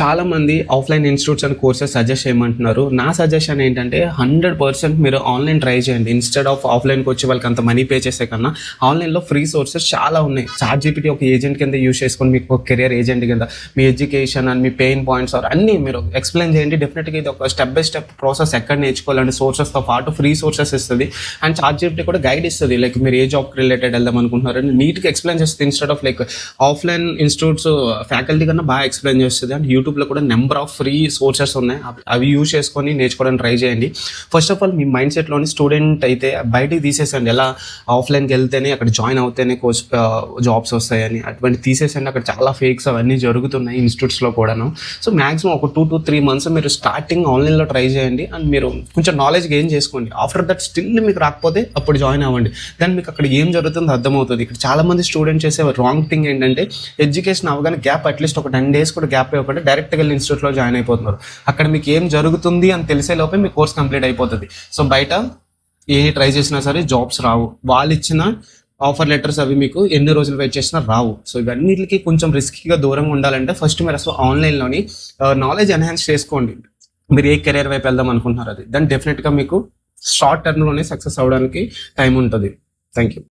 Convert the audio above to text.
చాలా మంది offline institutes and courses suggest చేయమంటున్నారు. నా సజెషన్ ఏంటంటే 100% మీరు ఆన్లైన్ ట్రై చేయండి. ఇన్స్టెడ్ ఆఫ్ ఆఫ్లైన్కి వచ్చి వాళ్ళకి అంత మనీ పే చేసే కన్నా ఆన్లైన్లో ఫ్రీ సోర్సెస్ చాలా ఉన్నాయి. ChatGPT ఒక ఏజెంట్ కింద యూజ్ చేసుకొని మీకు ఒక కెరియర్ ఏజెంట్ కింద మీ ఎడ్యుకేషన్ అండ్ మీ పెయిన్ పాయింట్స్ అన్నీ మీరు ఎక్స్ప్లెయిన్ చేయండి. డెఫినెట్గా ఇది ఒక స్టెప్ బై స్టెప్ ప్రాసెస్ ఎక్కడ నేర్చుకోవాలంటే సోర్సెస్తో పాటు ఫ్రీ సోర్సెస్ ఇస్తుంది. అండ్ ChatGPT కూడా గైడ్ ఇస్తుంది. లైక్ మీరు ఏ జాబ్కి రిలేటెడ్ వెళ్దాం అనుకుంటున్నారు అని నీట్గా ఎక్స్ప్లెయిన్ చేస్తుంది. Instead of like offline institutes faculty కన్నా బాగా ఎక్స్ప్లెయిన్ చేస్తుంది. అండ్ యూట్యూబ్లో కూడా నెంబర్ ఆఫ్ ఫ్రీ సోర్సెస్ ఉన్నాయి. అవి యూజ్ చేసుకొని నేర్చుకోవడానికి ట్రై చేయండి. ఫస్ట్ ఆఫ్ ఆల్ మీ మైండ్ సెట్లోని స్టూడెంట్ అయితే బయటికి తీసేసండి. ఎలా ఆఫ్లైన్కి వెళ్తేనే అక్కడ జాయిన్ అవుతేనే కోర్స్ జాబ్స్ వస్తాయని అటువంటి తీసేసండి. అక్కడ చాలా ఫేక్స్ అవన్నీ జరుగుతున్నాయి ఇన్స్టిట్యూట్స్లో కూడాను. సో మ్యాక్సిమం ఒక 2 to 3 months మీరు స్టార్టింగ్ ఆన్లైన్లో ట్రై చేయండి. అండ్ మీరు కొంచెం నాలెడ్జ్ గెయిన్ చేసుకోండి. ఆఫ్టర్ దట్ స్టిల్ మీకు రాకపోతే అప్పుడు జాయిన్ అవ్వండి. దాన్ని మీకు అక్కడ ఏం జరుగుతుందో అర్థమవుతుంది. ఇక్కడ చాలా మంది స్టూడెంట్ చేసే రాంగ్ థింగ్ ఏంటంటే ఎడ్యుకేషన్ అవగానే గ్యాప్ అట్లీస్ట్ ఒక 10 days కూడా గ్యాప్ ఇవ్వకుండా డైరెక్ట్గా వెళ్ళి ఇన్స్టిట్యూట్లో జాయిన్ అయిపోతున్నారు. అక్కడ మీకు ఏం జరుగుతుంది అని తెలిసే లోపే మీ కోర్స్ కంప్లీట్ అయిపోతుంది. సో బయట ఏ ట్రై చేసినా సరే జాబ్స్ రావు. వాళ్ళు ఇచ్చిన ఆఫర్ లెటర్స్ అవి మీకు ఎన్ని రోజులు వెయిట్ చేసినా రావు. సో ఇవన్నిటికి కొంచెం రిస్కీగా దూరంగా ఉండాలంటే ఫస్ట్ మీరు అసలు ఆన్లైన్లోని నాలెడ్జ్ ఎన్హాన్స్ చేసుకోండి. మీరు ఏ కెరీర్ వైపు వెళ్దాం అనుకుంటున్నారు అది దాన్ని డెఫినెట్గా మీకు షార్ట్ టర్మ్లోనే సక్సెస్ అవ్వడానికి టైం ఉంటుంది. Thank you.